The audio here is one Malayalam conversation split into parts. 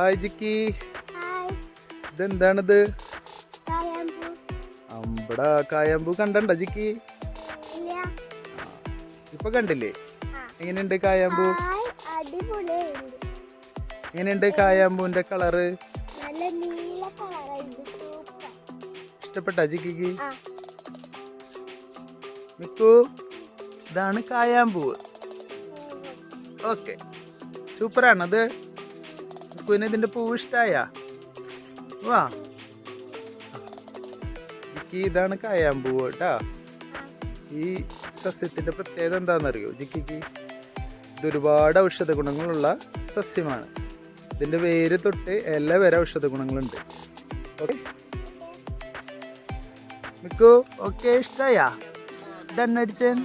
Hi Jikki, hi. ഇതെന്താണിത്? കായാമ്പൂ. അമ്പടാ കായാമ്പൂ കണ്ടണ്ട ജിക്കി? ഇല്ല. ഇപ്പൊ കണ്ടില്ലേ? ആ. എങ്ങനെയുണ്ട് കായാമ്പൂ? ഹായ്, അടിപൊളിയുണ്ട്. എങ്ങനെയുണ്ട് കായാമ്പൂന്റെ കളറ്? നല്ല നീല കളറുണ്ട്. സൂപ്പർ. ഇഷ്ടപ്പെട്ട ജിക്കിക്ക്? ആ. മിക്കു, ഇതാണ് കായാമ്പൂ. ഓക്കെ, സൂപ്പറാണത്. മിക്കുവിന് ഇതിന്റെ പൂവ് ഇഷ്ടായ? വാ ജിക്കി, ഇതാണ് കായാമ്പൂ കേട്ടാ. ഈ സസ്യത്തിന്റെ പ്രത്യേകത എന്താണെന്നറിയോ ജിക്കിക്ക്? ഇത് ഒരുപാട് ഔഷധ ഗുണങ്ങളുള്ള സസ്യമാണ്. ഇതിന്റെ വേര് തൊട്ട് ഇല വരെ ഔഷധ ഗുണങ്ങളുണ്ട്. ഓക്കെ മിക്കു, ഓക്കെ ഇഷ്ടായ? ഡണ്ണടിച്ചൻ.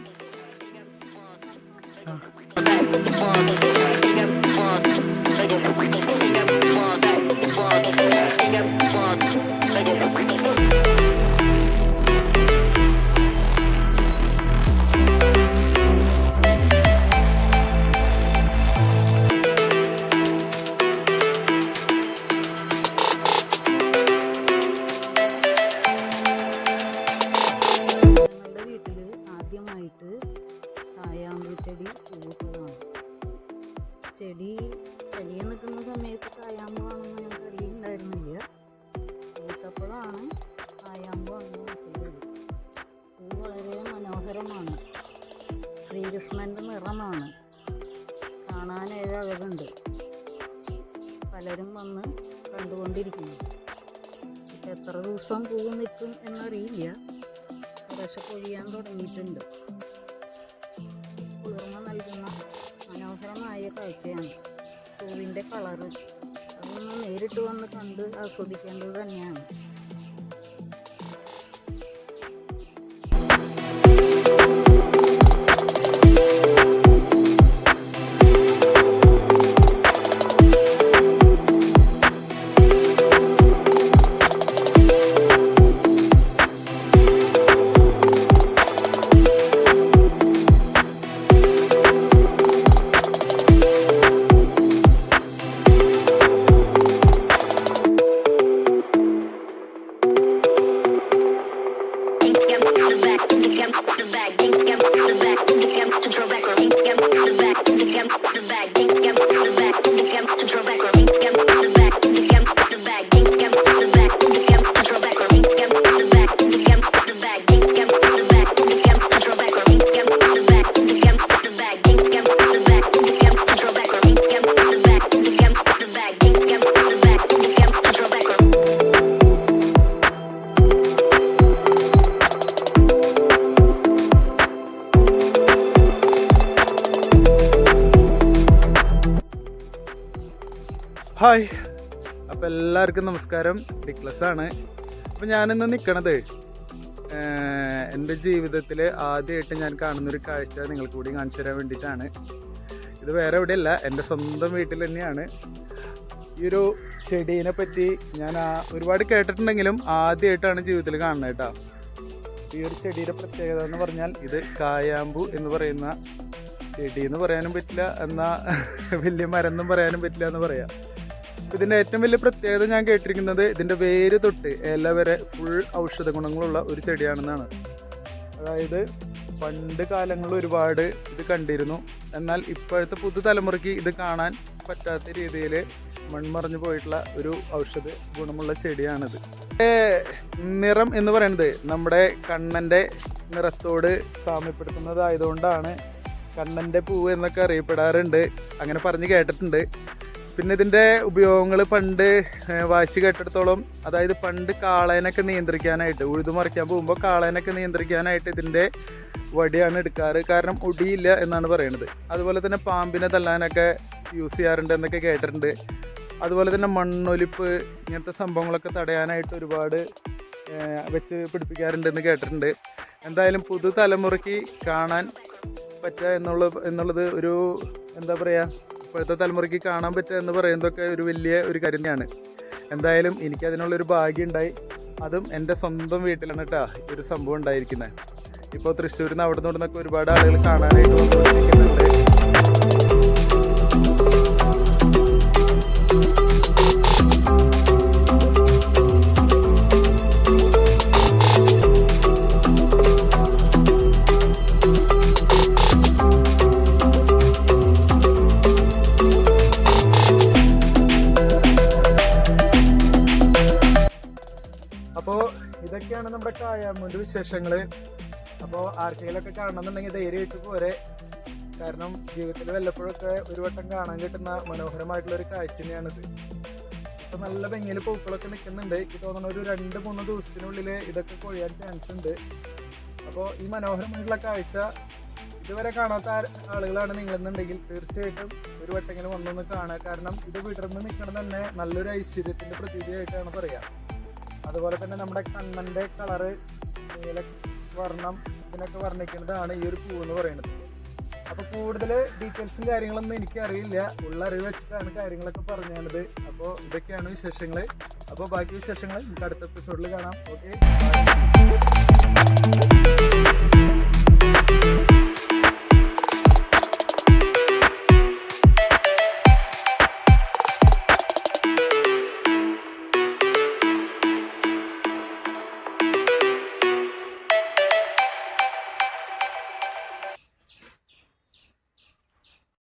ആദ്യമായിട്ട് കായാമ്പൂ ചെടി പൂത്തതാണ്. ചെടി വലിയ നിൽക്കുന്ന സമയത്ത് കായാമ്പൂ ആണെന്ന് ഞങ്ങൾക്ക് അറിയുന്നുണ്ടായിരുന്നില്ല. പൂത്തപ്പോഴാണ് കായാമ്പൂ ആണെന്ന് മനസ്സിലായത്. പൂ വളരെ മനോഹരമാണ്. ശ്രീകൃഷ്ണൻ്റെ നിറമാണ്. കാണാൻ ഏഴകുണ്ട്. പലരും വന്ന് കണ്ടുകൊണ്ടിരിക്കുന്നു. ഇപ്പം എത്ര ദിവസം പൂ നിൽക്കും എന്നറിയില്ല. കുറേശ്ശെ പൊഴിയാൻ തുടങ്ങിയിട്ടുണ്ട്. കുളിർമ നൽകുന്ന മനോഹരമായ കാഴ്ചയാണ് പൂവിൻ്റെ കളറ്. അതൊന്ന് നേരിട്ട് വന്ന് കണ്ട് ആസ്വദിക്കേണ്ടത് തന്നെയാണ്. ഹായ്, അപ്പോൾ എല്ലാവർക്കും നമസ്കാരം. ഡിക്ലസ് ആണ്. അപ്പോൾ ഞാനിന്ന് നിൽക്കണത് എൻ്റെ ജീവിതത്തിൽ ആദ്യമായിട്ട് ഞാൻ കാണുന്നൊരു കാഴ്ച നിങ്ങൾക്ക് കൂടി കാണിച്ചു തരാൻ വേണ്ടിയിട്ടാണ്. ഇത് വേറെ എവിടെയല്ല, എൻ്റെ സ്വന്തം വീട്ടിൽ തന്നെയാണ്. ഈ ഒരു ചെടീനെ പറ്റി ഞാൻ ഒരുപാട് കേട്ടിട്ടുണ്ടെങ്കിലും ആദ്യമായിട്ടാണ് ജീവിതത്തിൽ കാണുന്നത് കേട്ടോ. ഈ ഒരു ചെടിയുടെ പ്രത്യേകത എന്ന് പറഞ്ഞാൽ ഇത് കായാമ്പൂ എന്ന് പറയുന്ന ചെടി എന്ന് പറയാനും പറ്റില്ല, എന്നാൽ വലിയ മരം എന്നും പറയാനും പറ്റില്ല എന്ന് പറയാം. ഇതിൻ്റെ ഏറ്റവും വലിയ പ്രത്യേകത ഞാൻ കേട്ടിരിക്കുന്നത് ഇതിൻ്റെ വേര് തൊട്ട് ഇല വരെ ഫുൾ ഔഷധ ഗുണങ്ങളുള്ള ഒരു ചെടിയാണെന്നാണ്. അതായത് പണ്ട് കാലങ്ങളിൽ ഒരുപാട് ഇത് കണ്ടിരുന്നു. എന്നാൽ ഇപ്പോഴത്തെ പുതുതലമുറയ്ക്ക് ഇത് കാണാൻ പറ്റാത്ത രീതിയിൽ മൺമറഞ്ഞു പോയിട്ടുള്ള ഒരു ഔഷധ ഗുണമുള്ള ചെടിയാണിത്. നിറം എന്ന് പറയുന്നത് നമ്മുടെ കണ്ണൻ്റെ നിറത്തോട് സാമ്യപ്പെടുത്തുന്നതായതുകൊണ്ടാണ് കണ്ണൻ്റെ പൂവ് എന്നൊക്കെ അറിയപ്പെടാറുണ്ട്. അങ്ങനെ പറഞ്ഞ് കേട്ടിട്ടുണ്ട്. പിന്നെ ഇതിൻ്റെ ഉപയോഗങ്ങൾ പണ്ട് വായിച്ച് കേട്ടിടത്തോളം, അതായത് പണ്ട് കാളേനൊക്കെ നിയന്ത്രിക്കാനായിട്ട്, ഉഴുതുമറിക്കാൻ പോകുമ്പോൾ കാളേനൊക്കെ നിയന്ത്രിക്കാനായിട്ട് ഇതിൻ്റെ വടിയാണ് എടുക്കാറ്. കാരണം ഒടിയില്ല എന്നാണ് പറയുന്നത്. അതുപോലെ തന്നെ പാമ്പിനെ തല്ലാനൊക്കെ യൂസ് ചെയ്യാറുണ്ട് എന്നൊക്കെ കേട്ടിട്ടുണ്ട്. അതുപോലെ തന്നെ മണ്ണൊലിപ്പ് ഇങ്ങനത്തെ സംഭവങ്ങളൊക്കെ തടയാനായിട്ട് ഒരുപാട് വെച്ച് പിടിപ്പിക്കാറുണ്ടെന്ന് കേട്ടിട്ടുണ്ട്. എന്തായാലും പുതുതലമുറയ്ക്ക് കാണാൻ പറ്റുക എന്നുള്ളത് ഒരു എന്താ പറയുക, ഇപ്പോഴത്തെ തലമുറയ്ക്ക് കാണാൻ പറ്റുക എന്ന് പറയുന്നതൊക്കെ ഒരു വലിയ ഒരു കാര്യം തന്നെയാണ്. എന്തായാലും എനിക്കതിനുള്ളൊരു ഭാഗ്യം ഉണ്ടായി. അതും എൻ്റെ സ്വന്തം വീട്ടിലാണ് കേട്ടോ ഒരു സംഭവം ഉണ്ടായിരിക്കുന്നത്. ഇപ്പോൾ തൃശ്ശൂരിൽ നിന്ന് അവിടെ നിന്നൊക്കെ ഒരുപാട് ആളുകൾ കാണാനായിട്ട് വന്നുകൊണ്ടിരിക്കുന്നുണ്ട്. നമ്മുടെ കായാമ്പൂവിൻ്റെ വിശേഷങ്ങൾ. അപ്പോൾ ആർക്കെങ്കിലൊക്കെ കാണണമെന്നുണ്ടെങ്കിൽ ധൈര്യമായിട്ട് പോരെ. കാരണം ജീവിതത്തിൽ വല്ലപ്പോഴൊക്കെ ഒരു വട്ടം കാണാൻ കിട്ടുന്ന മനോഹരമായിട്ടുള്ളൊരു കാഴ്ച തന്നെയാണിത്. ഇപ്പം നല്ല ഭംഗിയിൽ പൂക്കളൊക്കെ നിൽക്കുന്നുണ്ട്. എനിക്ക് തോന്നുന്നു ഒരു 2-3 ദിവസത്തിനുള്ളിൽ ഇതൊക്കെ കൊഴിയാൻ ചാൻസ് ഉണ്ട്. അപ്പോൾ ഈ മനോഹരമായിട്ടുള്ള കാഴ്ച ഇതുവരെ കാണാത്ത ആളുകളാണ് നിങ്ങളെന്നുണ്ടെങ്കിൽ തീർച്ചയായിട്ടും ഒരു വട്ടെങ്കിലും വന്നൊന്ന് കാണുക. കാരണം ഇത് വിടർന്ന് നിൽക്കണം തന്നെ നല്ലൊരു ഐശ്വര്യത്തിൻ്റെ പ്രതീതിയായിട്ടാണ് പറയുക. അതുപോലെ തന്നെ നമ്മുടെ കണ്ണൻ്റെ കളറ്, നീല വർണ്ണം, ഇതിനൊക്കെ വർണ്ണിക്കുന്നതാണ് ഈ ഒരു പൂവെന്ന് പറയുന്നത്. അപ്പോൾ കൂടുതൽ ഡീറ്റെയിൽസും കാര്യങ്ങളൊന്നും എനിക്കറിയില്ല. ഉള്ള അറിവ് വെച്ചിട്ടാണ് കാര്യങ്ങളൊക്കെ പറഞ്ഞത്. അപ്പോൾ ഇതൊക്കെയാണ് വിശേഷങ്ങൾ. അപ്പോൾ ബാക്കി വിശേഷങ്ങൾ നമുക്ക് അടുത്ത എപ്പിസോഡിൽ കാണാം. ഓക്കെ.